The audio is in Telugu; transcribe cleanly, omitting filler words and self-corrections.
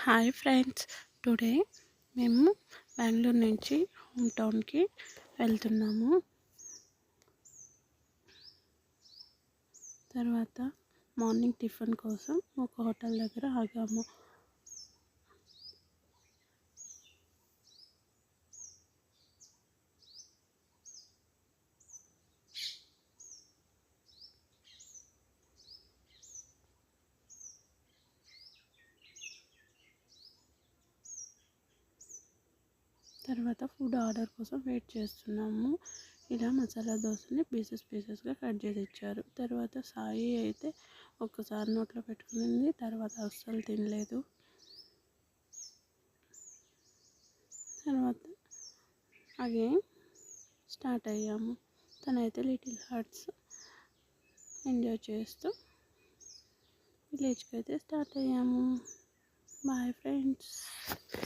హాయ్ ఫ్రెండ్స్, టుడే మేము బెంగళూరు నుంచి హోమ్ టౌన్కి వెళ్తున్నాము. తర్వాత మార్నింగ్ టిఫిన్ కోసం ఒక హోటల్ దగ్గర ఆగాము. తర్వాత ఫుడ్ ఆర్డర్ కోసం వెయిట్ చేస్తున్నాము. ఇలా మసాలా దోశని పీసెస్గా కట్ చేసి ఇచ్చారు. తర్వాత సాయి అయితే ఒక్కసారి నోట్లో పెట్టుకునింది, తర్వాత అస్సలు తినలేదు. తర్వాత అగైన్ స్టార్ట్ అయ్యాము. తనైతే లిటిల్ హార్ట్స్ ఎంజాయ్ చేస్తూ విలేజ్కి అయితే స్టార్ట్ అయ్యాము. Bye friends.